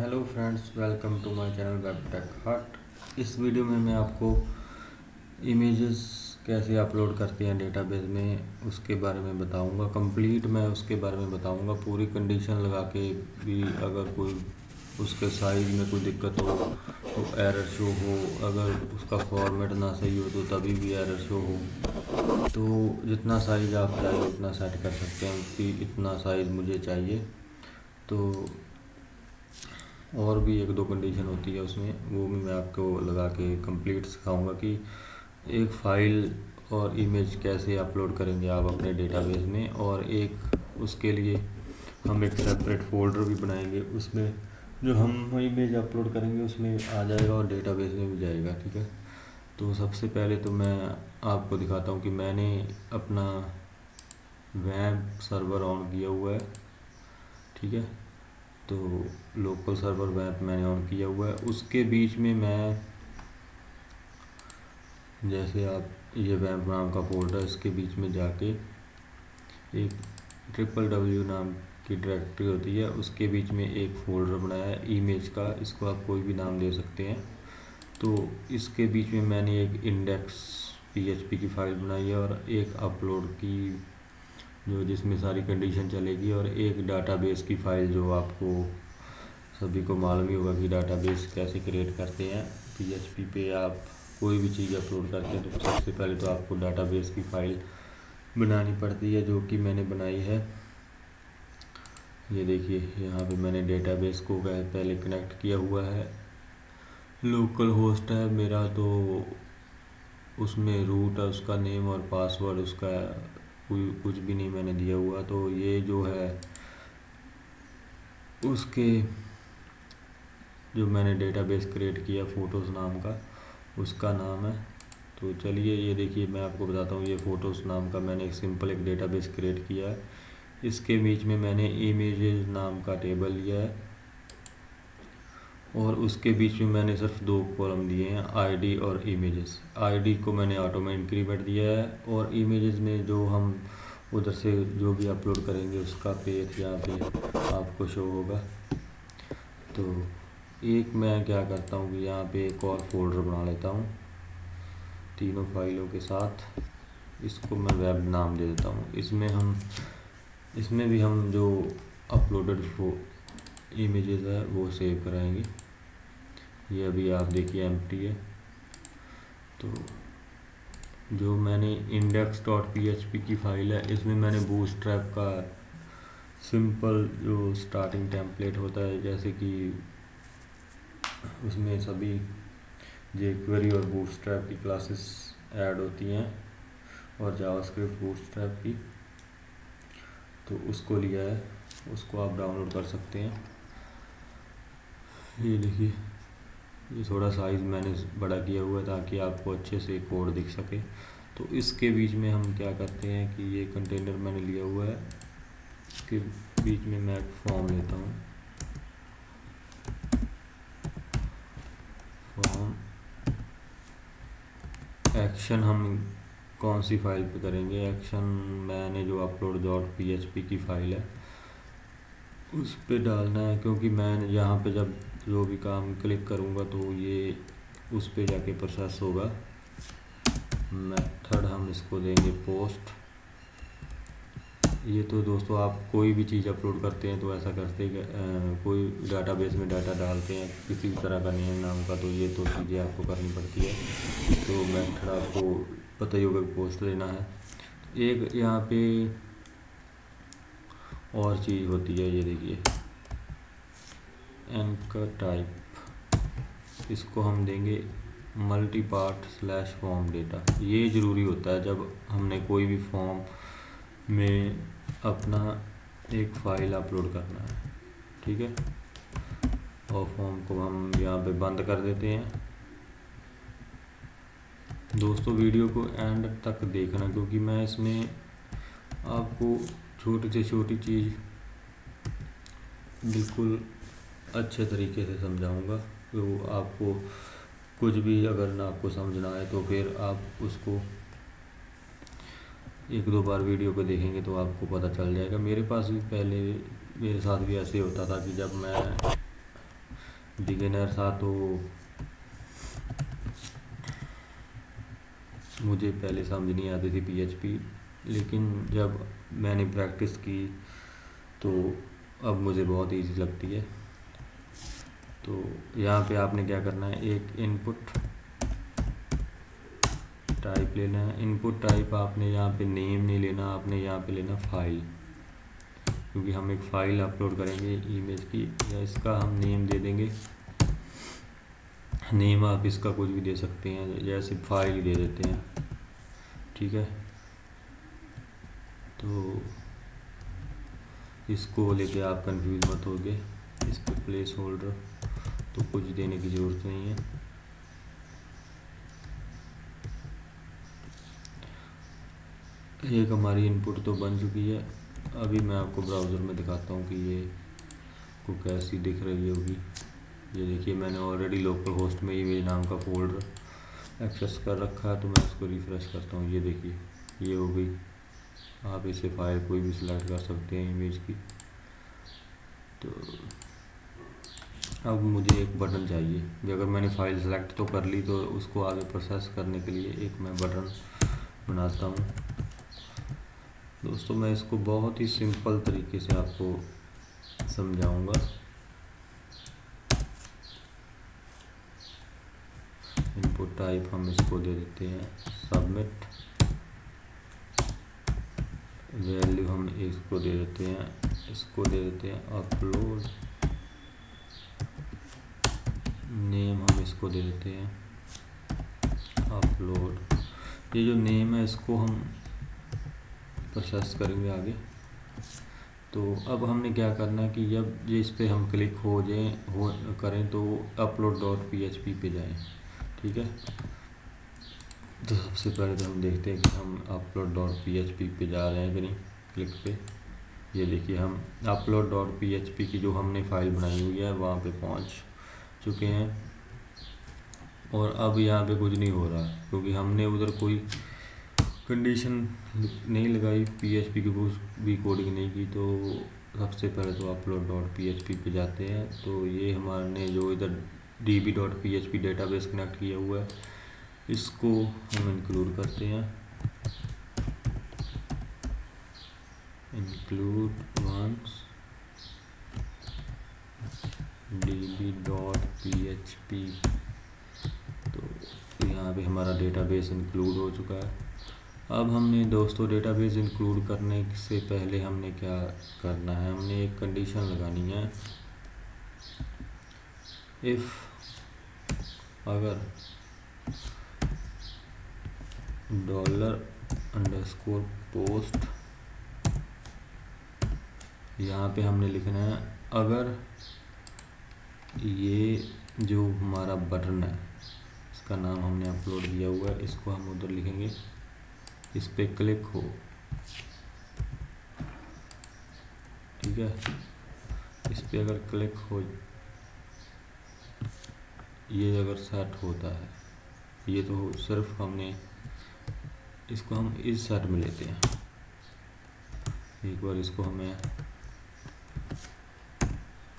Hello friends, welcome to my channel Web Tech Hut. इस video में मैं आपको इमेजेस कैसे अपलोड करते हैं डेटाबेस में उसके बारे में बताऊंगा। कंप्लीट मैं उसके बारे में बताऊंगा, पूरी कंडीशन लगा के भी। अगर कोई उसके साइज़ में कोई दिक्कत हो तो एरर शो हो, अगर उसका फॉर्मेट ना सही हो तो तभी भी एरर शो हो। तो जितना साइज़ आप चाहिए उतना सेट कर सकते हैं कि इतना साइज़ मुझे चाहिए। तो और भी एक दो कंडीशन होती है उसमें, वो भी मैं आपको लगा के कंप्लीट सिखाऊंगा कि एक फ़ाइल और इमेज कैसे अपलोड करेंगे आप अपने डेटाबेस में। और एक उसके लिए हम एक सेपरेट फ़ोल्डर भी बनाएंगे, उसमें जो हम इमेज अपलोड करेंगे उसमें आ जाएगा और डेटाबेस में भी जाएगा। ठीक है, तो सबसे पहले तो मैं आपको दिखाता हूँ कि मैंने अपना वेब सर्वर ऑन किया हुआ है। ठीक है, तो लोकल सर्वर वेब मैंने ऑन किया हुआ है। उसके बीच में मैं, जैसे आप ये वेब नाम का फोल्डर, इसके बीच में जाके एक www नाम की डायरेक्टरी होती है, उसके बीच में एक फ़ोल्डर बनाया है इमेज का। इसको आप कोई भी नाम दे सकते हैं। तो इसके बीच में मैंने एक इंडेक्स PHP की फ़ाइल बनाई है और एक अपलोड की, जो जिसमें सारी कंडीशन चलेगी, और एक डाटाबेस की फ़ाइल, जो आपको सभी को मालूम ही होगा कि डाटाबेस कैसे क्रिएट करते हैं। PHP पे आप कोई भी चीज़ अपलोड करते हैं तो सबसे पहले तो आपको डाटाबेस की फ़ाइल बनानी पड़ती है, जो कि मैंने बनाई है। ये देखिए, यहाँ पे मैंने डेटाबेस को पहले कनेक्ट किया हुआ है। लोकल होस्ट है मेरा, तो उसमें रूट है, उसका नेम और पासवर्ड उसका कोई कुछ भी नहीं मैंने दिया हुआ। तो ये जो है उसके, जो मैंने डेटाबेस क्रिएट किया फ़ोटोज़ नाम का, उसका नाम है। तो चलिए, ये देखिए मैं आपको बताता हूँ। ये फ़ोटोज़ नाम का मैंने एक सिंपल एक डेटाबेस क्रिएट किया है। इसके बीच में मैंने इमेजेस नाम का टेबल लिया है और उसके बीच में मैंने सिर्फ दो कॉलम दिए हैं, आईडी और इमेजेस। आईडी को मैंने ऑटो में इंक्रीमेंट दिया है, और इमेजेस में जो हम उधर से जो भी अपलोड करेंगे उसका पेज यहाँ पे आपको शो होगा। तो एक मैं क्या करता हूँ कि यहाँ पे एक और फोल्डर बना लेता हूँ तीनों फाइलों के साथ। इसको मैं वेब नाम दे देता हूँ। इसमें भी हम जो अपलोडेड इमेजेस है वो सेव कराएंगे। ये अभी आप देखिए एम्प्टी है। तो जो मैंने index.php की फ़ाइल है, इसमें मैंने बूटस्ट्रैप का सिंपल जो स्टार्टिंग टेम्पलेट होता है, जैसे कि उसमें सभी jQuery और बूटस्ट्रैप की क्लासेस ऐड होती हैं, और जावास्क्रिप्ट बूटस्ट्रैप की, तो उसको लिया है। उसको आप डाउनलोड कर सकते हैं। ये देखिए, ये थोड़ा साइज़ मैंने बड़ा किया हुआ है ताकि आपको अच्छे से कोड दिख सके। तो इसके बीच में हम क्या करते हैं कि ये कंटेनर मैंने लिया हुआ है, इसके बीच में मैं एक फॉर्म लेता हूँ। फॉर्म एक्शन हम कौन सी फाइल पे करेंगे? एक्शन मैंने जो upload.php की फ़ाइल है उस पे डालना है, क्योंकि मैं यहाँ पे जब जो भी काम क्लिक करूँगा तो ये उस पे जाके प्रोसेस होगा। मेथड हम इसको देंगे पोस्ट। ये तो दोस्तों आप कोई भी चीज़ अपलोड करते हैं तो ऐसा करते हैं, कोई डाटाबेस में डाटा डालते हैं किसी भी तरह का नेम नाम का, तो ये तो चीज़ें आपको करनी पड़ती है। तो मेथड आपको पता ही होगा पोस्ट लेना है। एक यहाँ पे और चीज़ होती है, ये देखिए एंकर टाइप। इसको हम देंगे multi part slash form data. ये ज़रूरी होता है जब हमने कोई भी फॉर्म में अपना एक फ़ाइल अपलोड करना है। ठीक है, और फॉर्म को हम यहाँ पे बंद कर देते हैं। दोस्तों वीडियो को एंड तक देखना, क्योंकि मैं इसमें आपको छोटी से छोटी चीज़ बिल्कुल अच्छे तरीके से समझाऊंगा। तो आपको कुछ भी अगर ना आपको समझ ना आए तो फिर आप उसको एक दो बार वीडियो को देखेंगे तो आपको पता चल जाएगा। मेरे पास भी पहले मेरे साथ भी ऐसे होता था कि जब मैं बिगिनर था तो मुझे पहले समझ नहीं आती थी पीएचपी, लेकिन जब मैंने प्रैक्टिस की तो अब मुझे बहुत इजी लगती है। तो यहाँ पे आपने क्या करना है, एक इनपुट टाइप लेना है। इनपुट टाइप आपने यहाँ पे नेम नहीं लेना, आपने यहाँ पे लेना फाइल, क्योंकि हम एक फ़ाइल अपलोड करेंगे इमेज की, या इसका हम नेम दे देंगे। नेम आप इसका कुछ भी दे सकते हैं, जैसे फाइल ही दे देते हैं, ठीक है। तो इसको लेके आप कंफ्यूज मत होगे, इस पर प्लेस होल्डर तो कुछ देने की ज़रूरत नहीं है। एक हमारी इनपुट तो बन चुकी है। अभी मैं आपको ब्राउज़र में दिखाता हूँ कि ये को कैसी दिख रही होगी। ये देखिए, मैंने ऑलरेडी लोकल होस्ट में इमेज नाम का फोल्डर एक्सेस कर रखा है। तो मैं इसको रिफ़्रेश करता हूँ, ये देखिए ये हो गई। आप इसे फाइल कोई भी सिलेक्ट कर सकते हैं इमेज की। तो अब मुझे एक बटन चाहिए, अगर मैंने फ़ाइल सेलेक्ट तो कर ली, तो उसको आगे प्रोसेस करने के लिए एक मैं बटन बनाता हूँ। दोस्तों, मैं इसको बहुत ही सिंपल तरीके से आपको समझाऊंगा। इनपुट टाइप हम इसको दे देते हैं सबमिट। वैल्यू हम इसको दे देते हैं अपलोड। नेम हम इसको दे देते हैं अपलोड। ये जो नेम है इसको हम प्रोसेस करेंगे आगे। तो अब हमने क्या करना है कि जब इस पे हम क्लिक करें तो upload.php पे जाएं, ठीक है। तो सबसे पहले तो हम देखते हैं कि हम upload.php पे जा रहे हैं कि नहीं। क्लिक पे, ये देखिए हम upload.php की जो हमने फ़ाइल बनाई हुई है वहाँ पे पहुँच चुके हैं। और अब यहाँ पे कुछ नहीं हो रहा, क्योंकि हमने उधर कोई कंडीशन नहीं लगाई, पीएचपी की भी कोडिंग नहीं की। तो सबसे पहले तो upload.php पे जाते हैं। तो ये हमारे जो इधर db.php डेटाबेस कनेक्ट किया हुआ है, इसको हम इंक्लूड करते हैं। Include once db.php। तो यहाँ पे हमारा डेटाबेस इंक्लूड हो चुका है। अब हमने दोस्तों डेटाबेस इंक्लूड करने से पहले हमने क्या करना है, हमने एक कंडीशन लगानी है। इफ़ अगर $_post, यहाँ पे हमने लिखना है अगर ये जो हमारा बटन है, इसका नाम हमने अपलोड किया हुआ है, इसको हम उधर लिखेंगे, इस पे क्लिक हो, ठीक है। इस पे अगर क्लिक हो, ये अगर सेट होता है, ये तो सिर्फ हमने इसको हम इस सेट में लेते हैं। एक बार इसको हमें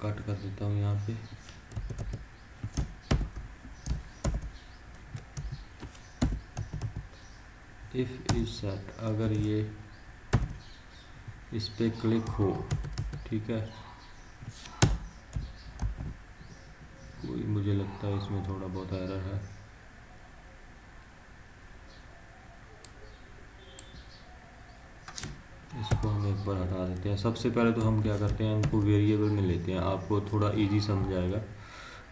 कट कर देता हूँ यहाँ पे। इफ़ इज सेट, अगर ये इस पे क्लिक हो, ठीक है। कोई मुझे लगता है इसमें थोड़ा बहुत एरर है। इसको हम एक बार हटा देते हैं। सबसे पहले तो हम क्या करते हैं, इनको वेरिएबल में लेते हैं, आपको थोड़ा इजी समझ आएगा,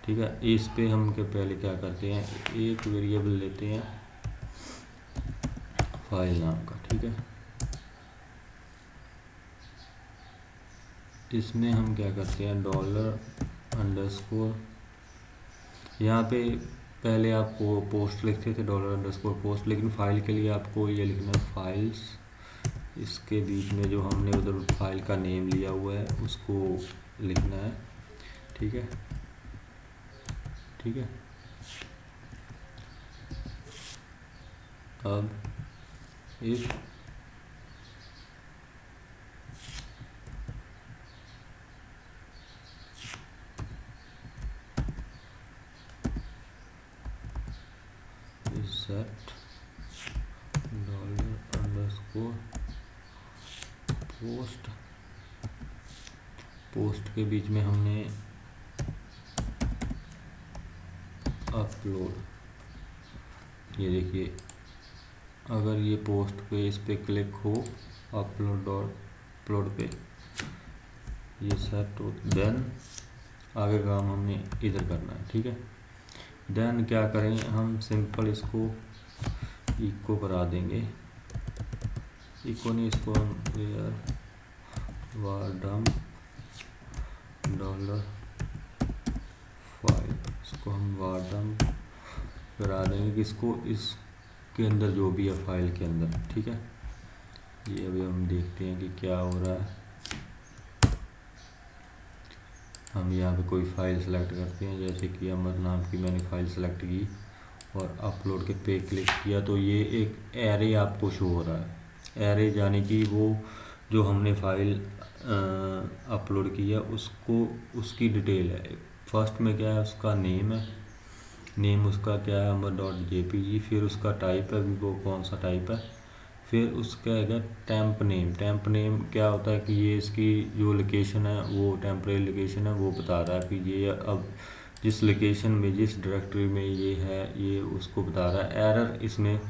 ठीक है। इस पे हम के पहले क्या करते हैं, एक वेरिएबल लेते हैं फाइल नाम का, ठीक है। इसमें हम क्या करते हैं $_, यहाँ पे पहले आपको पोस्ट लिखते थे $_पोस्ट, लेकिन फाइल के लिए आपको ये लिखना है फाइल्स। इसके बीच में जो हमने उधर फाइल का नेम लिया हुआ है उसको लिखना है, ठीक है, ठीक है। अब इफ सेट $_ पोस्ट के बीच में हमने अपलोड, ये देखिए अगर ये पोस्ट पे इस पे क्लिक हो अपलोड पे ये सेट हो, देन आगे काम हमने इधर करना है। ठीक है, देन क्या करेंगे हम सिंपल इसको इको करा देंगे, इको नहीं, इसको हम वारडम $फाइल, इसको हम वारडम करा देंगे कि इसको इसके अंदर जो भी है फाइल के अंदर। ठीक है, ये अभी हम देखते हैं कि क्या हो रहा है। हम यहाँ पे कोई फ़ाइल सेलेक्ट करते हैं, जैसे कि अमर नाम की मैंने फ़ाइल सेलेक्ट की और अपलोड के पे क्लिक किया तो ये एक एरे आपको शो हो रहा है। एरे यानी कि वो जो हमने फ़ाइल अपलोड की है उसको, उसकी डिटेल है। फर्स्ट में क्या है, उसका नेम है, नेम उसका क्या है amber.jpg, फिर उसका टाइप है वो कौन सा टाइप है, फिर उसका है टेम्प नेम। टेम्प नेम क्या होता है कि ये इसकी जो लोकेशन है वो टेम्परेरी लोकेशन है, वो बता रहा है कि ये अब जिस लोकेशन में जिस डायरेक्टरी में ये है ये उसको बता रहा है। एरर इसमें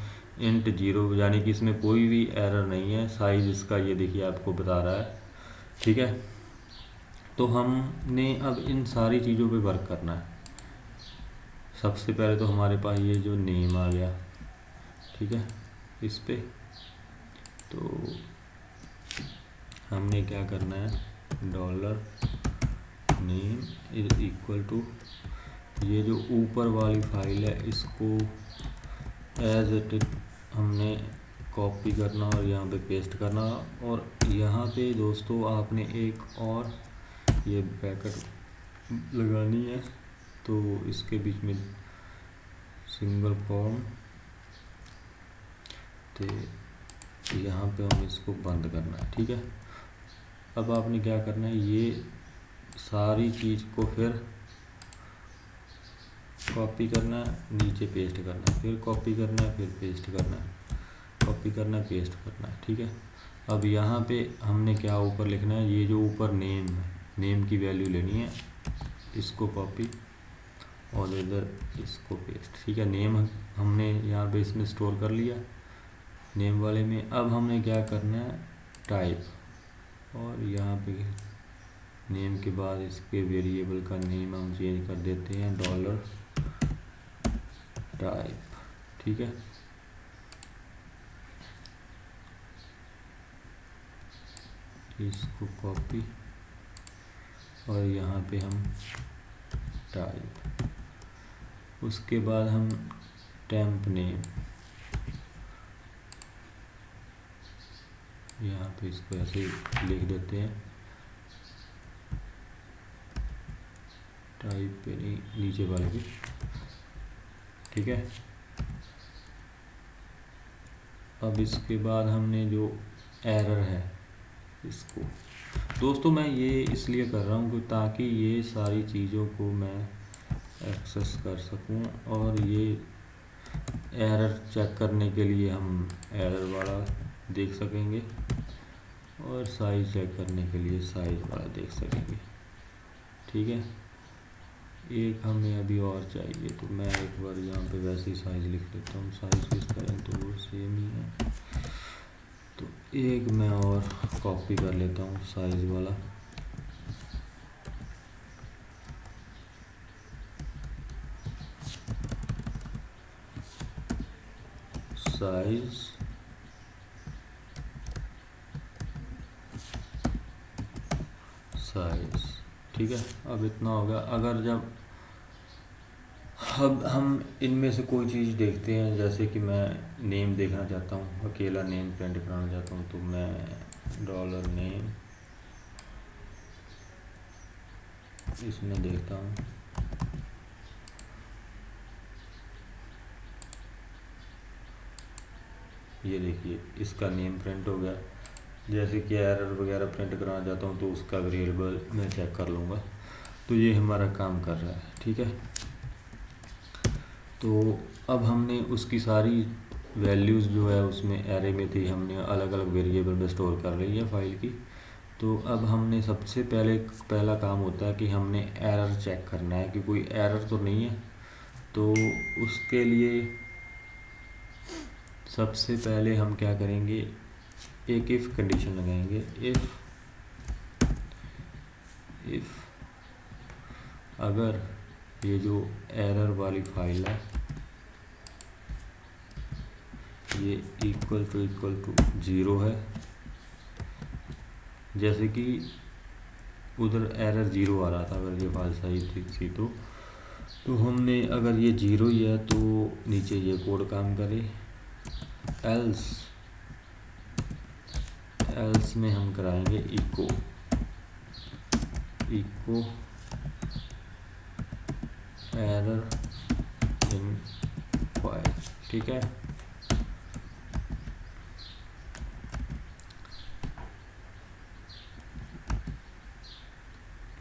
इंट 0 यानी कि इसमें कोई भी एरर नहीं है। साइज़ इसका ये देखिए आपको बता रहा है। ठीक है, तो हमने अब इन सारी चीज़ों पे वर्क करना है। सबसे पहले तो हमारे पास ये जो नेम आ गया, ठीक है, इस पे तो हमने क्या करना है, $नेम इज इक्वल टू ये जो ऊपर वाली फाइल है इसको एज इट इज हमने कॉपी करना और यहाँ पे पेस्ट करना। और यहाँ पे दोस्तों आपने एक और ये ब्रैकेट लगानी है, तो इसके बीच में सिंगल फॉर्म, तो यहाँ पे हम इसको बंद करना है। ठीक है, अब आपने क्या करना है, ये सारी चीज़ को फिर कॉपी करना है, नीचे पेस्ट करना है, फिर कॉपी करना है, फिर पेस्ट करना है, कॉपी करना है, पेस्ट करना है। ठीक है, अब यहाँ पे हमने क्या ऊपर लिखना है, ये जो ऊपर नेम है, नेम की वैल्यू लेनी है, इसको कॉपी और इधर इसको पेस्ट। ठीक है, नेम हमने यहाँ पे इसमें स्टोर कर लिया नेम वाले में। अब हमने क्या करना है, टाइप, और यहाँ पे नेम के बाद इसके वेरिएबल का नेम हम चेंज कर देते हैं $टाइप। ठीक है, इसको कॉपी और यहाँ पे हम टाइप, उसके बाद हम टेम्प नेम, यहाँ पे इसको ऐसे लिख देते हैं, टाइप पे नहीं, नीचे वाले पे। ठीक है, अब इसके बाद हमने जो एरर है इसको, दोस्तों मैं ये इसलिए कर रहा हूँ कि ताकि ये सारी चीज़ों को मैं एक्सेस कर सकूँ, और ये एरर चेक करने के लिए हम एरर वाला देख सकेंगे और साइज़ चेक करने के लिए साइज़ वाला देख सकेंगे। ठीक है, एक हमें अभी और चाहिए, तो मैं एक बार यहाँ पे वैसे ही साइज़ लिख लेता हूँ, साइज़ किस करें तो वो सेम ही है, तो एक मैं और कॉपी कर लेता हूँ साइज़ वाला, साइज़ साइज़। ठीक है, अब इतना हो गया। अगर जब अब हम इनमें से कोई चीज़ देखते हैं, जैसे कि मैं नेम देखना चाहता हूँ, अकेला नेम प्रिंट कराना चाहता हूँ, तो मैं $नेम इसमें देखता हूँ। ये देखिए इसका नेम प्रिंट हो गया। जैसे कि एरर वगैरह प्रिंट कराना चाहता हूँ तो उसका वेरिएबल मैं चेक कर लूँगा। तो ये हमारा काम कर रहा है। ठीक है, तो अब हमने उसकी सारी वैल्यूज़ जो है उसमें एरे में थी, हमने अलग अलग वेरिएबल में स्टोर कर रही है फाइल की। तो अब हमने सबसे पहला काम होता है कि हमने एरर चेक करना है कि कोई एरर तो नहीं है। तो उसके लिए सबसे पहले हम क्या करेंगे, एक इफ़ कंडीशन लगाएंगे। इफ़ अगर ये जो एरर वाली फाइल है ये इक्वल टू 0 है, जैसे कि उधर एरर 0 आ रहा था, अगर ये फाइल सही थी तो हमने अगर ये 0 ही है तो नीचे ये कोड काम करे। एल्स में हम कराएंगे इको एरर इन फाइल, ठीक है।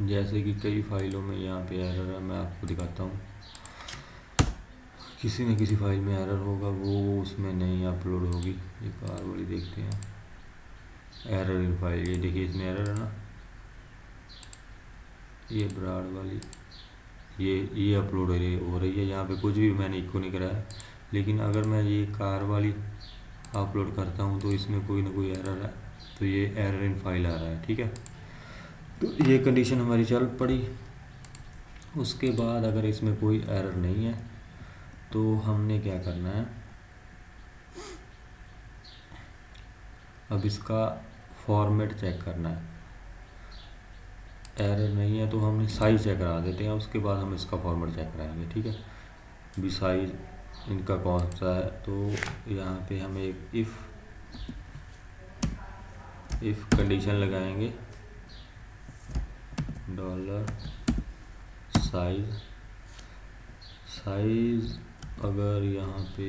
जैसे कि कई फाइलों में यहाँ पे एरर है, मैं आपको दिखाता हूँ। किसी न किसी फाइल में एरर होगा, वो उसमें नहीं अपलोड होगी। ये कार वाली देखते हैं, एरर इन फाइल, ये देखिए इसमें एरर है ना, ये ब्राड वाली ये अपलोड हो रही है। यहाँ पे कुछ भी मैंने इको नहीं कराया, लेकिन अगर मैं ये कार वाली अपलोड करता हूँ तो इसमें कोई ना कोई एरर है, तो ये एरर इन फाइल आ रहा है, ठीक है। तो ये कंडीशन हमारी चल पड़ी। उसके बाद अगर इसमें कोई एरर नहीं है तो हमने क्या करना है, अब इसका फॉर्मेट चेक करना है। एरर नहीं है तो हमने साइज़ चेक करा देते हैं, उसके बाद हम इसका फॉर्मेट चेक कराएंगे, ठीक है। भी साइज़ इनका कौन सा है, तो यहाँ पे हम एक इफ़ कंडीशन लगाएंगे, $साइज़ अगर यहाँ पे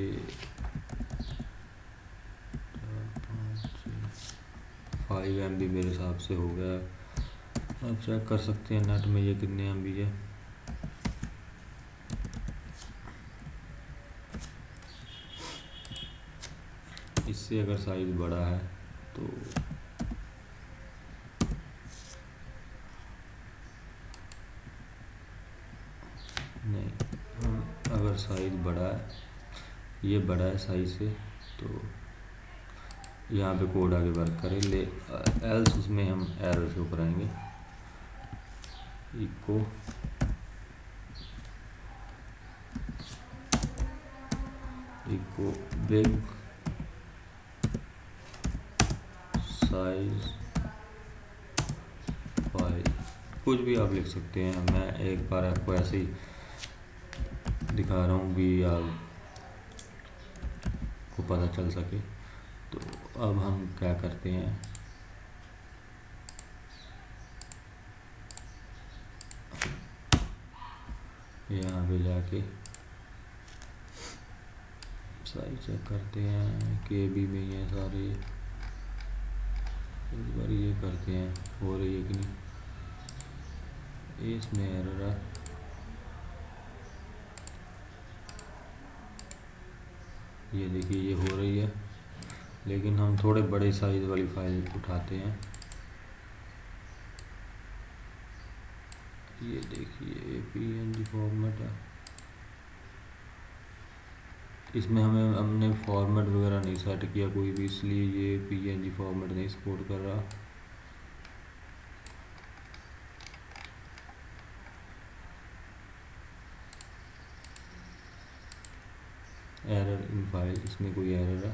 5 MB मेरे हिसाब से हो गया। आप चेक कर सकते हैं नेट में ये कितने MB है। इससे अगर साइज़ बड़ा है तो नहीं, अगर साइज़ बड़ा है, ये बड़ा है साइज़ से, तो यहाँ पे कोड आगे वर्क करे। एल्स उसमें हम एरर शो कराएंगे, इको बिग साइज फाइल, कुछ भी आप लिख सकते हैं। मैं एक बार आपको ऐसे ही दिखा रहा हूँ भी आपको पता चल सके। तो अब हम क्या करते हैं, यहाँ पे जाके साइज चेक करते हैं, KB में ही है सारे। एक बार ये करते हैं हो रही है कि नहीं, इसमें एरर है। ये देखिए ये हो रही है, लेकिन हम थोड़े बड़े साइज वाली फाइल उठाते हैं। ये देखिए PNG फॉर्मेट है, इसमें हमने फॉर्मेट वगैरह नहीं सेट किया कोई भी, इसलिए ये PNG फॉर्मेट नहीं सपोर्ट कर रहा। एरर इन फाइल, इसमें कोई एरर है,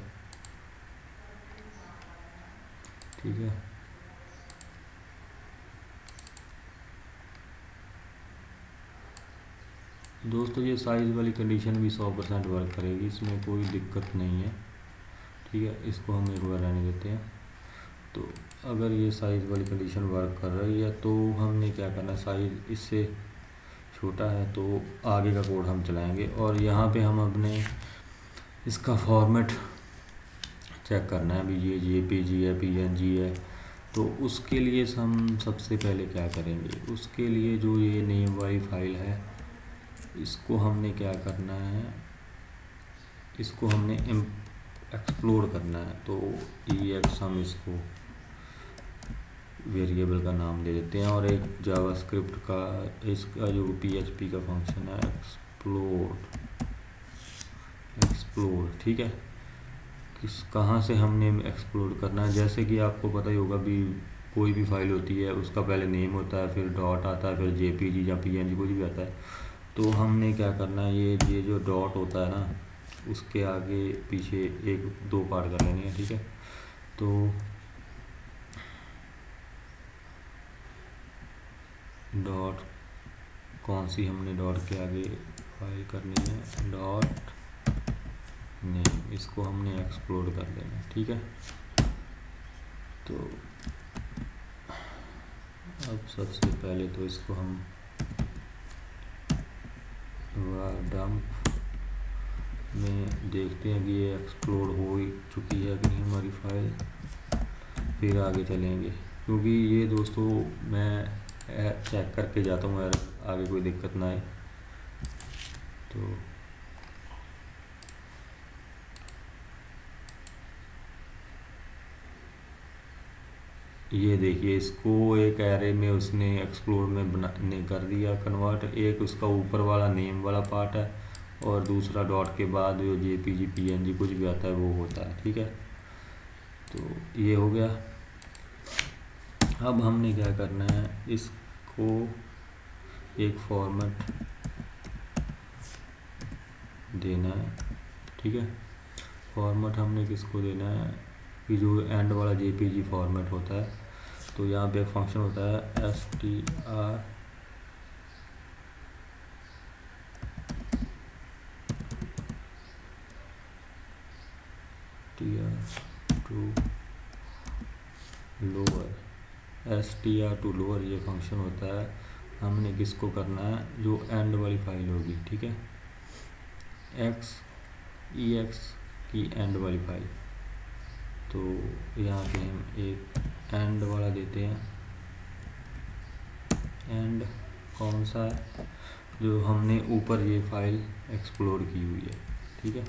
ठीक है। दोस्तों ये साइज़ वाली कंडीशन भी 100% वर्क करेगी, इसमें कोई दिक्कत नहीं है, ठीक है। इसको हम एक बार रहने देते हैं। तो अगर ये साइज़ वाली कंडीशन वर्क कर रही है तो हमने क्या करना, साइज़ इससे छोटा है तो आगे का कोड हम चलाएंगे, और यहाँ पे हम अपने इसका फॉर्मेट चेक करना है। अभी ये JPG है, PNG है, तो उसके लिए हम सबसे पहले क्या करेंगे, उसके लिए जो ये नेम वाली फाइल है, इसको हमने क्या करना है, इसको हमने एक्सप्लोर करना है, तो EX हम इसको वेरिएबल का नाम दे देते हैं, और एक जावास्क्रिप्ट का इसका जो PHP का फंक्शन है एक्सप्लोर, ठीक है। कहाँ से हमने एक्सप्लोर करना है, जैसे कि आपको पता ही होगा भी कोई भी फाइल होती है उसका पहले नेम होता है, फिर डॉट आता है, फिर JPG या PNG कुछ भी आता है। तो हमने क्या करना है, ये जो डॉट होता है ना, उसके आगे पीछे एक दो पार्ट कर लेने हैं, ठीक है। तो डॉट कौन सी हमने डॉट के आगे फाइल करनी है, डॉट नेम, इसको हमने एक्सप्लोर कर देना है, ठीक है। तो अब सबसे पहले तो इसको हम डंप में देखते हैं कि ये एक्सप्लोर हो चुकी है कि नहीं हमारी फाइल, फिर आगे चलेंगे, क्योंकि ये दोस्तों मैं चेक करके जाता हूँ यार, आगे कोई दिक्कत ना आए। तो ये देखिए, इसको एक एरे में उसने एक्सप्लोर में ने कर दिया कन्वर्ट, एक उसका ऊपर वाला नेम वाला पार्ट है, और दूसरा डॉट के बाद जो JPG PNG कुछ भी आता है वो होता है, ठीक है। तो ये हो गया। अब हमने क्या करना है, इसको एक फॉर्मेट देना है, ठीक है। फॉर्मेट हमने किसको देना है कि जो एंड वाला JPG फॉर्मेट होता है, तो यहाँ पे एक फंक्शन होता है str टू लोअर ये फंक्शन होता है। हमने किसको करना है, जो एंड वाली फाइल होगी, ठीक है, EX की एंड वाली फाइल। तो यहाँ पे हम एक एंड वाला देते हैं, एंड कौन सा है, जो हमने ऊपर ये फाइल एक्सप्लोर की हुई है, ठीक है।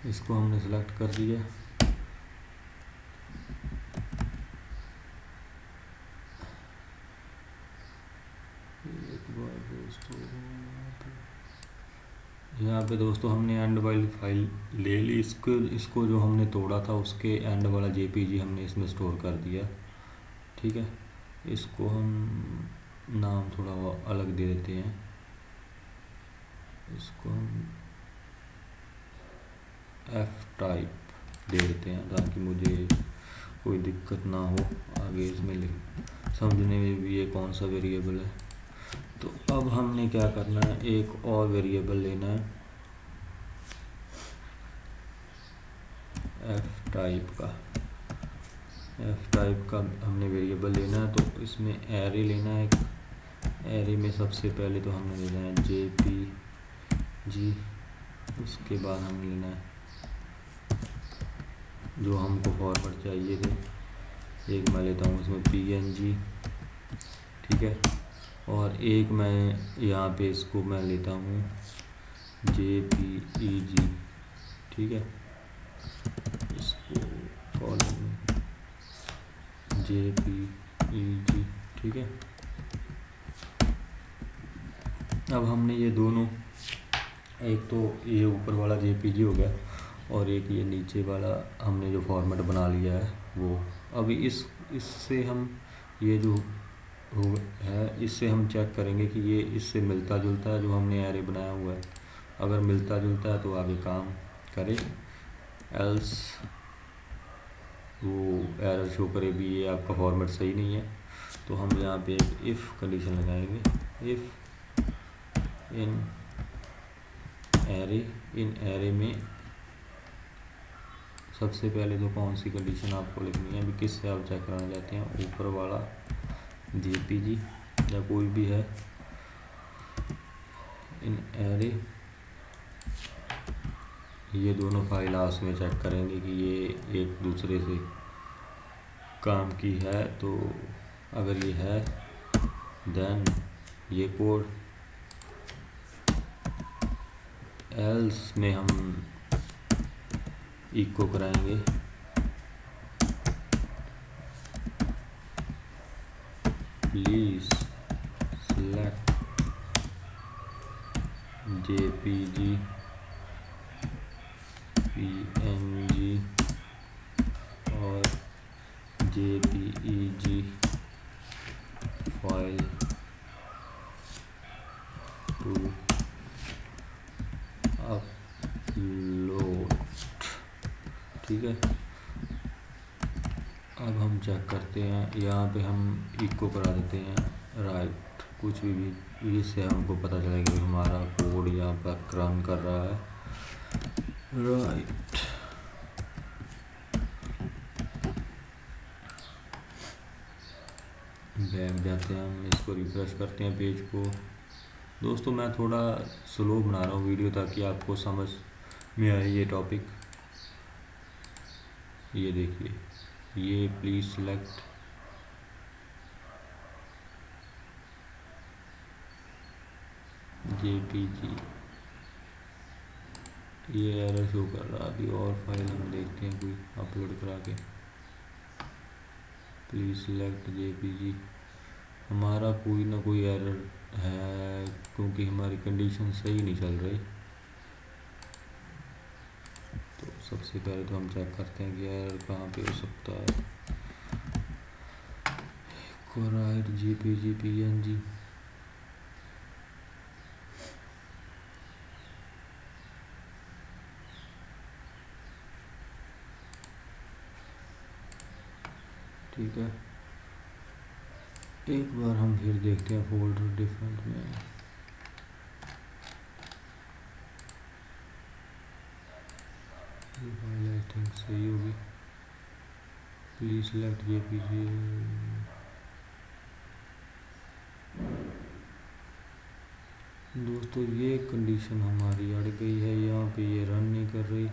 इसको हमने सेलेक्ट कर दिया। एक बार दोस्तों यहाँ पे दोस्तों हमने एंड वाली फाइल ले ली, इसको जो हमने तोड़ा था उसके एंड वाला JPG हमने इसमें स्टोर कर दिया, ठीक है। इसको हम नाम थोड़ा अलग दे देते हैं, इसको हम F टाइप दे देते हैं, ताकि मुझे कोई दिक्कत ना हो आगे इसमें समझने में भी ये कौन सा वेरिएबल है। तो अब हमने क्या करना है, एक और वेरिएबल लेना है F टाइप का हमने वेरिएबल लेना है। तो इसमें एरे लेना है, एरे में सबसे पहले तो हमने लेना है JPG, उसके बाद हमने लेना है जो हमको फॉरवर्ड चाहिए थे, एक मैं लेता हूँ इसमें PNG, ठीक है, और एक मैं यहाँ पे इसको मैं लेता हूँ JPEG, ठीक है। इसको कॉलम JPEG, ठीक है। अब हमने ये दोनों, एक तो ये ऊपर वाला JPG हो गया, और एक ये नीचे वाला हमने जो फॉर्मेट बना लिया है वो। अभी इससे हम ये जो है इससे हम चेक करेंगे कि ये इससे मिलता जुलता है जो हमने एरे बनाया हुआ है। अगर मिलता जुलता है तो आगे काम करे, एल्स वो एरर शो करे भी ये आपका फॉर्मेट सही नहीं है। तो हम यहाँ पे एक इफ़ कंडीशन लगाएंगे, इफ़ इन एरे में सबसे पहले तो कौन सी कंडीशन आपको लिखनी है, अभी किससे आप चेक कराना चाहते हैं, ऊपर वाला JPG या कोई भी है, इन एरे ये दोनों फाइल आपस में चेक करेंगे कि ये एक दूसरे से काम की है। तो अगर ये है देन ये कोड, एल्स में हम इको कराएंगे प्लीज सेलेक्ट जेपीजी पीएनजी और जेपीईजी फाइल टू अपलोड। ठीक है, अब हम चेक करते हैं, यहाँ पे हम इको करा देते हैं राइट कुछ भी, इससे हमको पता चलेगा कि हमारा कोड यहाँ पर रन कर रहा है। राइट, बैक जाते हैं, हम इसको रिफ्रेश करते हैं पेज को। दोस्तों मैं थोड़ा स्लो बना रहा हूँ वीडियो ताकि आपको समझ में आए ये टॉपिक। ये देखिए, ये प्लीज़ सिलेक्ट जेपीजी, ये एरर शो कर रहा है। अभी और फाइल हम देखते हैं कोई अपलोड करा के। प्लीज़ सिलेक्ट जेपीजी, हमारा कोई ना कोई एरर है क्योंकि हमारी कंडीशन सही नहीं चल रही। तो सबसे पहले तो हम चेक करते हैं कि एरर कहाँ पे हो सकता है। कोराइट जेपीजी पीएनजी, ठीक है, एक बार हम फिर देखते हैं फोल्डर डिफरेंट में। फाइल आई थिंक सही होगी। प्लीज सेलेक्ट जेपीजी, दोस्तों ये कंडीशन हमारी अड़ गई है, यहाँ पे ये रन नहीं कर रही।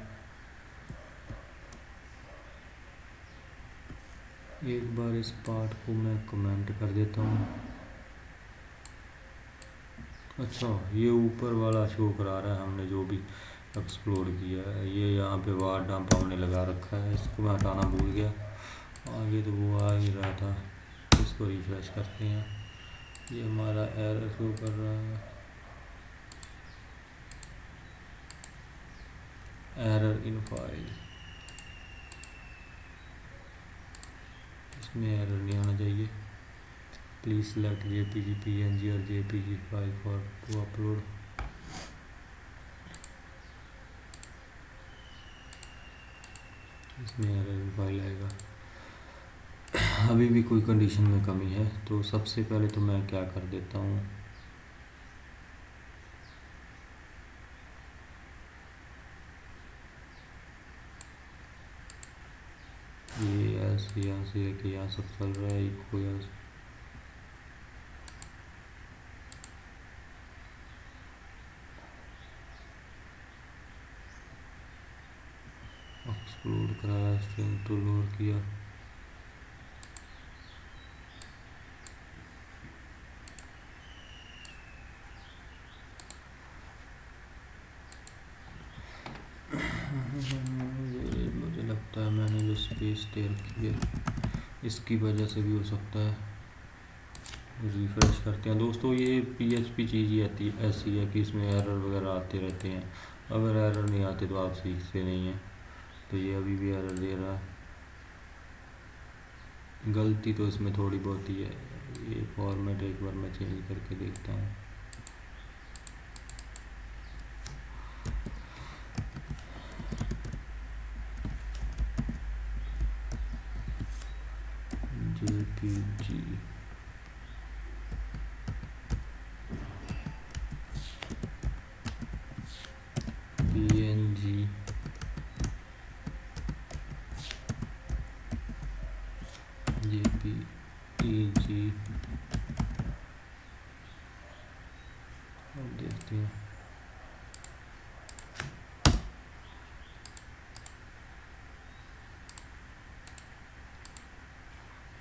एक बार इस पार्ट को मैं कमेंट कर देता हूँ। अच्छा, ये ऊपर वाला शो करा रहा है हमने जो भी एक्सप्लोर किया है, ये यहाँ पे वार डंप हमने लगा रखा है, इसको मैं हटाना भूल गया। आगे तो वो आ ही रहा था। इसको रिफ्रेश करते हैं, ये हमारा एरर शो कर रहा है, एरर इन फाइल। इसमें एरर नहीं आना चाहिए। प्लीज सेलेक्ट जेपीजी पीएनजी और JPG file for to upload. इसमें एरर इन फाइल आएगा। अभी भी कोई कंडीशन में कमी है, तो सबसे पहले तो मैं क्या कर देता हूँ, ये ऐसे यहाँ से लेके यहाँ सब चल रहा है, इको यहाँ से एक्सप्लोड कराया, स्ट्रिंग टू लोड किया। ये मुझे लगता है मैंने जो स्पेस दे रखी है इसकी वजह से भी हो सकता है। रिफ्रेश करते हैं दोस्तों, ये पीएचपी चीज़ ही आती ऐसी है कि इसमें एरर वगैरह आते रहते हैं। अगर एरर नहीं आते तो आप सीखते नहीं हैं। तो ये अभी भी एरर दे रहा है, गलती तो इसमें थोड़ी बहुत ही है। ये फॉर्मेट एक बार मैं चेंज करके देखता हूँ। जेपीजी पीएनजी जेपीईजी, अब देखते हैं।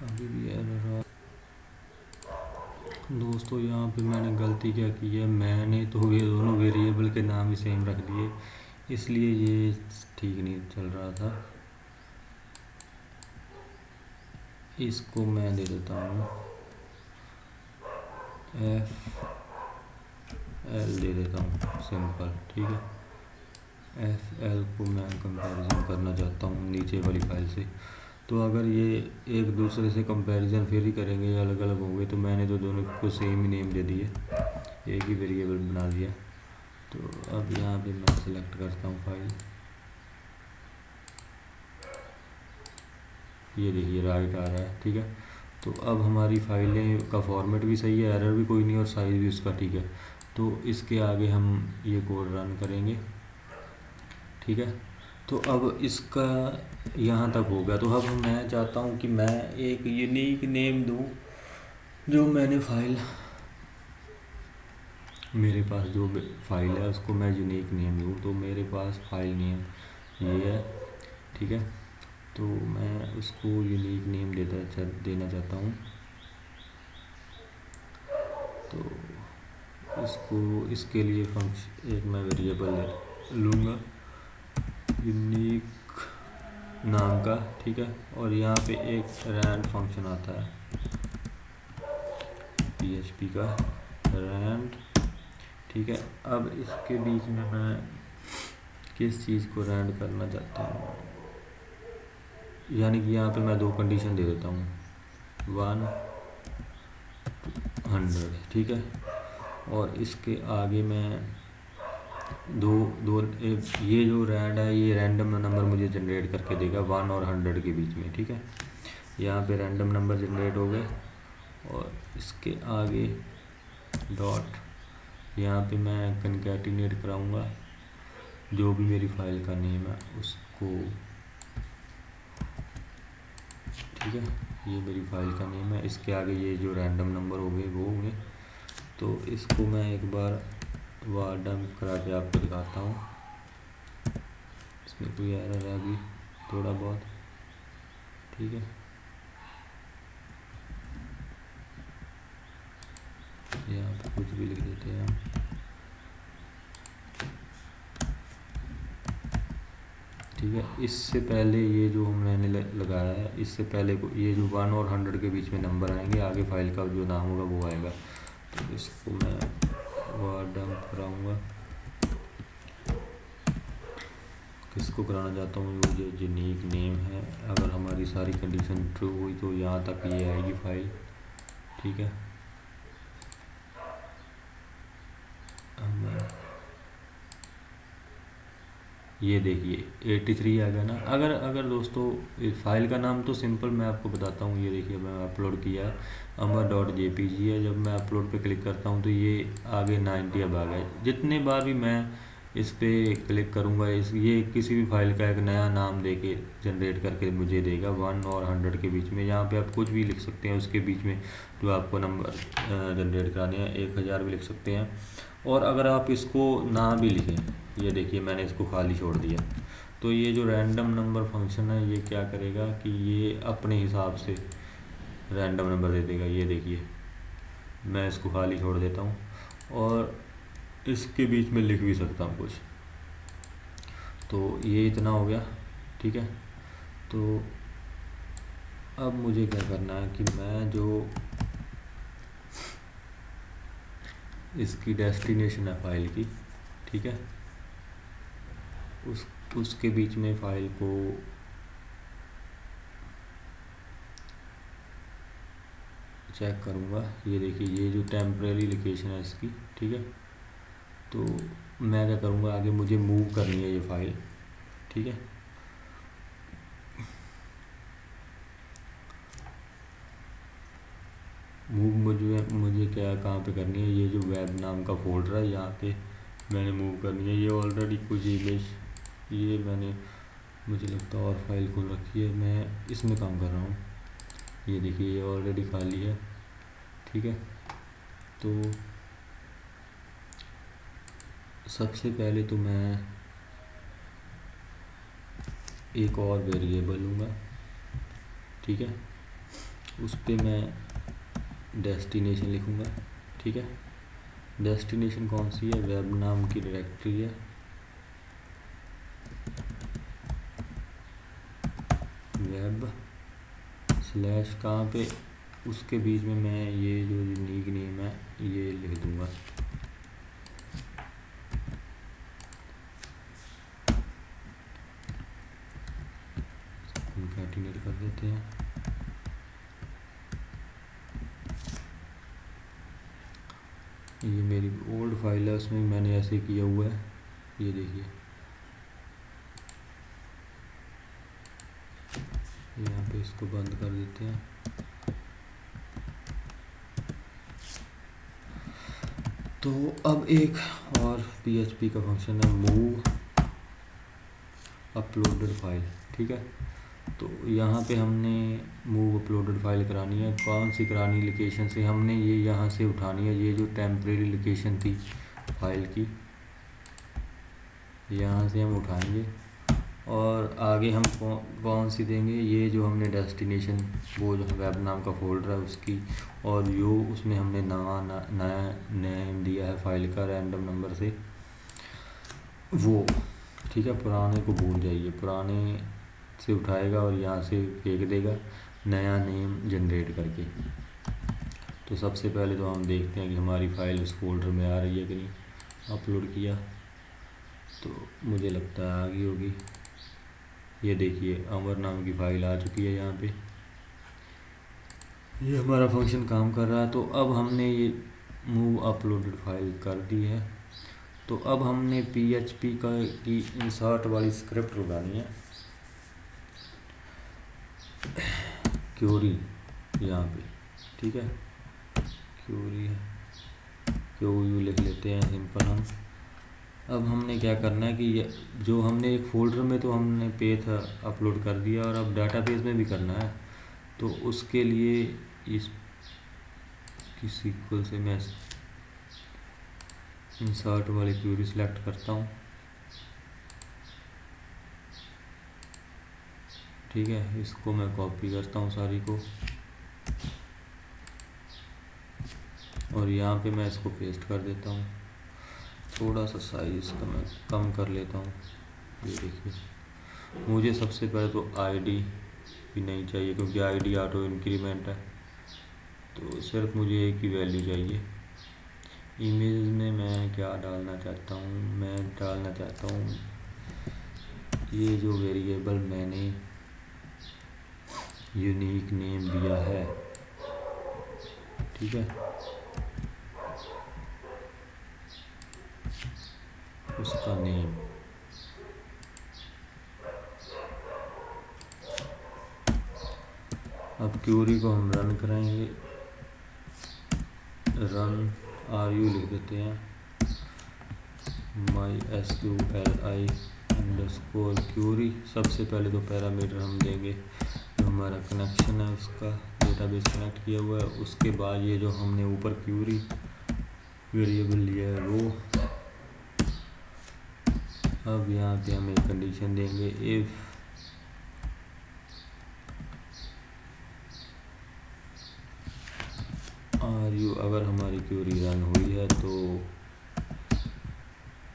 अभी भी एरर दोस्तों यहाँ पे मैंने गलती क्या की है, मैंने तो ये दोनों वेरिएबल के नाम ही सेम रख दिए, इसलिए ये ठीक नहीं चल रहा था। इसको मैं दे देता हूँ एफ एल दे देता हूँ सिंपल, ठीक है। एफ एल को मैं कंपैरिजन करना चाहता हूँ नीचे वाली फाइल से। तो अगर ये एक दूसरे से कंपैरिजन फिर ही करेंगे या अलग अलग होंगे, तो मैंने तो दोनों को सेम ही नेम दे दिए, एक ही वेरिएबल बना दिया। तो अब यहाँ पे मैं सिलेक्ट करता हूँ फाइल, ये देखिए राइट आ रहा है, ठीक है। तो अब हमारी फाइलें का फॉर्मेट भी सही है, एरर भी कोई नहीं और साइज़ भी उसका ठीक है। तो इसके आगे हम ये कोड रन करेंगे, ठीक है। तो अब इसका यहाँ तक हो गया। तो अब मैं चाहता हूँ कि मैं एक यूनिक नेम दूँ, जो मैंने फाइल, मेरे पास जो फाइल है उसको मैं यूनिक नेम दूँ। तो मेरे पास फाइल नेम ये है, ठीक है। तो मैं उसको यूनिक नेम देना चाहता हूँ। तो इसके लिए फंक्शन एक मैं वेरिएबल लूँगा यूनिक नाम का, ठीक है। और यहाँ पे एक रैंड फंक्शन आता है PHP का रैंड, ठीक है। अब इसके बीच में मैं किस चीज़ को रैंड करना चाहता हूँ, यानी कि यहाँ पे मैं दो कंडीशन दे देता हूँ 100, ठीक है। और इसके आगे मैं ये जो रैंड है ये रैंडम नंबर मुझे जनरेट करके देगा 1 और 100 के बीच में, ठीक है। यहाँ पे रैंडम नंबर जनरेट हो गए और इसके आगे डॉट, यहाँ पे मैं कनकैटिनेट कराऊंगा जो भी मेरी फाइल का नेम है उसको, ठीक है। ये मेरी फाइल का नेम है, इसके आगे ये जो रैंडम नंबर हो गए वो होंगे। तो इसको मैं एक बार वार डंप करा के आपको दिखाता हूँ, इसमें कोई एरर है अभी थोड़ा बहुत, ठीक है। यहाँ पे कुछ भी लिख देते हैं हम, ठीक है। इससे पहले ये जो मैंने लगाया है, इससे पहले को ये जो 1 और 100 के बीच में नंबर आएंगे, आगे फाइल का जो नाम होगा वो आएगा। तो इसको मैं वार डंप कराऊंगा, किसको कराना चाहता हूँ, वो जो यूनिक नेम है। अगर हमारी सारी कंडीशन ट्रू हुई तो यहाँ तक ये आएगी फाइल, ठीक है। ये देखिए 83 आ गया ना। अगर दोस्तों इस फाइल का नाम तो सिंपल मैं आपको बताता हूँ, ये देखिए मैं अपलोड किया है amber.jpg है। जब मैं अपलोड पे क्लिक करता हूँ तो ये आगे 90 अब आ गया। जितने बार भी मैं इस पर क्लिक करूँगा ये किसी भी फाइल का एक नया नाम दे के जनरेट करके मुझे देगा 1 और 100 के बीच में। यहाँ पे आप कुछ भी लिख सकते हैं उसके बीच में जो आपको नंबर जनरेट कराने हैं, 1000 भी लिख सकते हैं। और अगर आप इसको ना भी लिखें, ये देखिए मैंने इसको खाली छोड़ दिया, तो ये जो रैंडम नंबर फंक्शन है ये क्या करेगा कि ये अपने हिसाब से रैंडम नंबर दे देगा। ये देखिए मैं इसको खाली छोड़ देता हूँ और इसके बीच में लिख भी सकता हूँ कुछ। तो ये इतना हो गया, ठीक है। तो अब मुझे क्या करना है कि मैं जो इसकी डेस्टिनेशन है फाइल की, ठीक है, उसके बीच में फाइल को चेक करूँगा। ये देखिए ये जो टेम्परेरी लोकेशन है इसकी, ठीक है। तो मैं क्या करूँगा, आगे मुझे मूव करनी है ये फाइल, ठीक है। मूव मुझे क्या कहाँ पे करनी है, ये जो वेब नाम का फोल्डर है यहाँ पे मैंने मूव करनी है। ये ऑलरेडी कुछ इमेज ये मैंने मुझे लगता है और फाइल खोल रखी है, मैं इसमें काम कर रहा हूँ। ये देखिए ये ऑलरेडी खाली है, ठीक है। तो सबसे पहले तो मैं एक और वेरिएबल लूँगा, ठीक है। उस पर मैं डेस्टिनेशन लिखूँगा। ठीक है, डेस्टिनेशन कौन सी है, वेब नाम की डायरेक्टरी है, वेब स्लैश कहाँ पे, उसके बीच में मैं ये जो यूनिक नेम है ये लिख दूँगा। कंटिन्यू कर देते हैं। ये मेरी ओल्ड फाइल है, उसमें मैंने ऐसे किया हुआ है, ये देखिए। यहाँ पे इसको बंद कर देते हैं। तो अब एक और PHP का फंक्शन है, मूव अपलोडेड फाइल। ठीक है, तो यहाँ पे हमने मूव अपलोडेड फाइल करानी है। कौन सी करानी, लोकेशन से हमने ये यहाँ से उठानी है, ये जो टेम्परेरी लोकेशन थी फाइल की, यहाँ से हम उठाएंगे। और आगे हम कौन सी देंगे, ये जो हमने डेस्टिनेशन, वो जो वेब नाम का फोल्डर है उसकी, और जो उसमें हमने नया नेम दिया है फाइल का रैंडम नंबर से, वो। ठीक है, पुराने को भूल जाइए, पुराने से उठाएगा और यहाँ से फेंक देगा नया नेम जनरेट करके। तो सबसे पहले तो हम देखते हैं कि हमारी फ़ाइल उस फोल्डर में आ रही है कि नहीं। अपलोड किया तो मुझे लगता है आ गई होगी। ये देखिए अमर नाम की फ़ाइल आ चुकी है यहाँ पे, ये हमारा फंक्शन काम कर रहा है। तो अब हमने ये मूव अपलोडेड फाइल कर दी है। तो अब हमने PHP की इंसर्ट वाली स्क्रिप्ट लगानी है, क्यूरी यहाँ पे। ठीक है, क्यूरी है, क्यू लिख लेते हैं सिंपल हम। अब हमने क्या करना है कि ये जो हमने एक फ़ोल्डर में तो हमने पेज अपलोड कर दिया, और अब डाटाबेस में भी करना है। तो उसके लिए इस SQL से मैं इंसर्ट वाली क्यूरी सेलेक्ट करता हूँ। ठीक है, इसको मैं कॉपी करता हूँ सारी को, और यहाँ पे मैं इसको पेस्ट कर देता हूँ। थोड़ा सा साइज इसका मैं कम कर लेता हूँ। ये देखिए, मुझे सबसे पहले तो आईडी भी नहीं चाहिए, क्योंकि आईडी ऑटो इंक्रीमेंट है, तो सिर्फ मुझे एक ही वैल्यू चाहिए। इमेज में मैं क्या डालना चाहता हूँ, मैं डालना चाहता हूँ ये जो वेरिएबल मैंने यूनिक नेम दिया है। ठीक है, उसका नेम। अब क्यूरी को हम रन कराएंगे, रन RU लिख देते हैं, MySQLi क्यूरी। सबसे पहले तो पैरामीटर हम देंगे जो हमारा कनेक्शन है उसका, डेटाबेस कनेक्ट किया हुआ है। उसके बाद ये जो हमने ऊपर क्यूरी वेरिएबल लिया है वो। अब यहाँ पे हम एक कंडीशन देंगे, इफ़ RU, अगर हमारी क्यूरी रन हुई है तो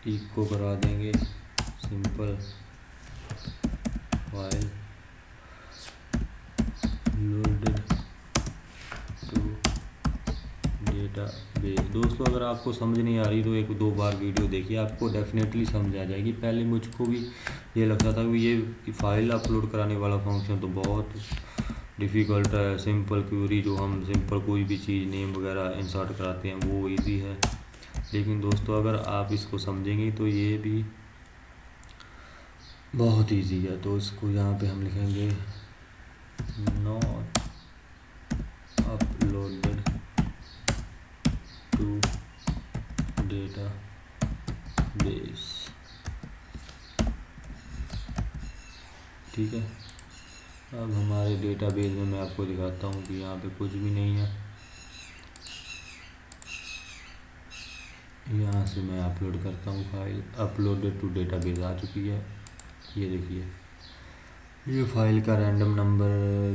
इको करा देंगे simple file loaded to database. दोस्तों अगर आपको समझ नहीं आ रही तो एक दो बार वीडियो देखिए, आपको डेफिनेटली समझ आ जाएगी। पहले मुझको भी ये लगता था कि ये फाइल अपलोड कराने वाला फंक्शन तो बहुत डिफ़िकल्ट है। सिंपल क्यूरी जो हम सिंपल कोई भी चीज़ नेम वगैरह इंसर्ट कराते हैं वो इजी है, लेकिन दोस्तों अगर आप इसको समझेंगे तो ये भी बहुत इजी है। तो इसको यहाँ पे हम लिखेंगे नॉट अपलोडेड टू डेटाबेस। ठीक है, अब हमारे डेटाबेस में मैं आपको दिखाता हूँ कि यहाँ पे कुछ भी नहीं है। यहाँ से मैं अपलोड करता हूँ फाइल, अपलोडेड टू डेटाबेस आ चुकी है। ये देखिए, ये फाइल का रैंडम नंबर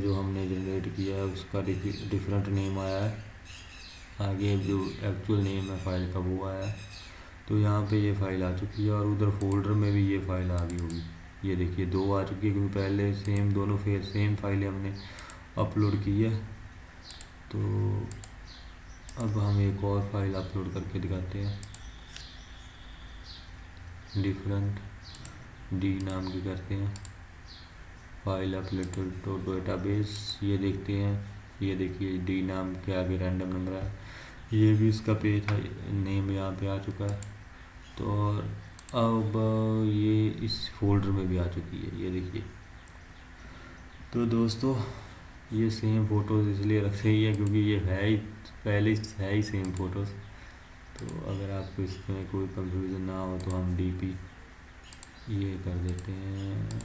जो हमने जनरेट किया है उसका डिफरेंट नेम आया है। आगे जो एक्चुअल नेम है फ़ाइल का वो आया। तो यहाँ पे ये फ़ाइल आ चुकी है और उधर फोल्डर में भी ये फ़ाइल आ गई होगी। ये देखिए 2 आ चुकी है, क्योंकि पहले सेम दोनों सेम फाइलें हमने अपलोड की है। तो अब हम एक और फाइल अपलोड करके दिखाते हैं। डिफरेंट डी नाम की करते हैं, फाइल अपलोडेड टू डेटाबेस। ये देखते हैं, ये देखिए डी नाम के आगे रैंडम नंबर है। ये भी इसका पेज है, नेम यहाँ पे आ चुका है। तो अब ये इस फोल्डर में भी आ चुकी है, ये देखिए। तो दोस्तों ये सेम फ़ोटोज़ इसलिए रख रही है क्योंकि ये है ही पहले है ही सेम फ़ोटोज़। तो अगर आपको इसमें कोई कंफ्यूजन ना हो तो हम डीपी ये कर देते हैं।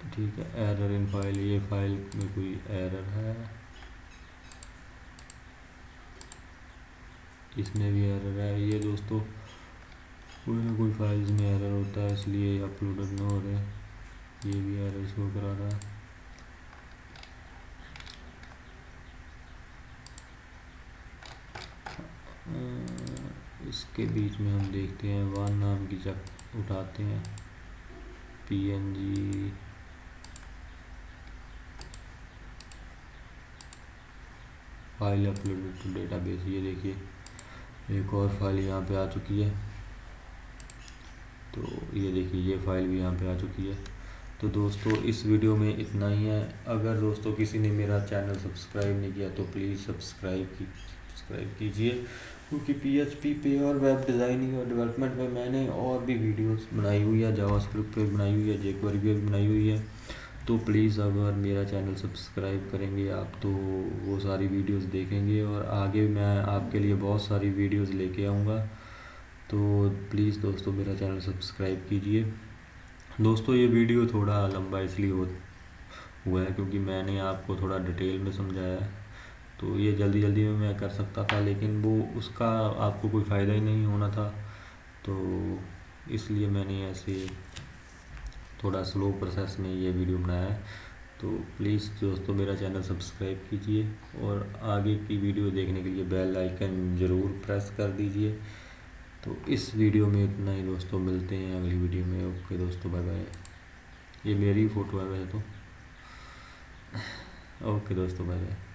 ठीक है, एरर इन फाइल, ये फाइल में कोई एरर है, इसमें भी एरर है। ये दोस्तों कोई ना कोई फाइल्स में एरर होता है, इसलिए अपलोडेड ना हो रहे। ये भी एरर शो करा रहा है। इसके बीच में हम देखते हैं वन नाम की चक उठाते हैं, png file uploaded to database. ये देखिए एक और फाइल यहाँ पे आ चुकी है। तो ये देखिए ये फाइल भी यहाँ पे आ चुकी है। तो दोस्तों इस वीडियो में इतना ही है। अगर दोस्तों किसी ने मेरा चैनल सब्सक्राइब नहीं किया तो प्लीज़ सब्सक्राइब कीजिए, क्योंकि PHP पे और वेब डिज़ाइनिंग और डेवलपमेंट पे मैंने और भी वीडियोस बनाई हुई है, जावास्क्रिप्ट पे बनाई हुई है, jQuery पे भी बनाई हुई है। तो प्लीज़ अगर मेरा चैनल सब्सक्राइब करेंगे आप तो वो सारी वीडियोस देखेंगे, और आगे मैं आपके लिए बहुत सारी वीडियोस लेके आऊँगा। तो प्लीज़ दोस्तों मेरा चैनल सब्सक्राइब कीजिए। दोस्तों ये वीडियो थोड़ा लंबा इसलिए हुआ है क्योंकि मैंने आपको थोड़ा डिटेल में समझाया है। तो ये जल्दी जल्दी में मैं कर सकता था, लेकिन वो उसका आपको कोई फ़ायदा ही नहीं होना था। तो इसलिए मैंने ऐसे थोड़ा स्लो प्रोसेस में ये वीडियो बनाया है। तो प्लीज़ दोस्तों मेरा चैनल सब्सक्राइब कीजिए, और आगे की वीडियो देखने के लिए बेल आइकन ज़रूर प्रेस कर दीजिए। तो इस वीडियो में इतना ही दोस्तों, मिलते हैं अगली वीडियो में। ओके दोस्तों, बाय बाय। ये मेरी फ़ोटो है वैसे तो। ओके दोस्तों, बाय बाय।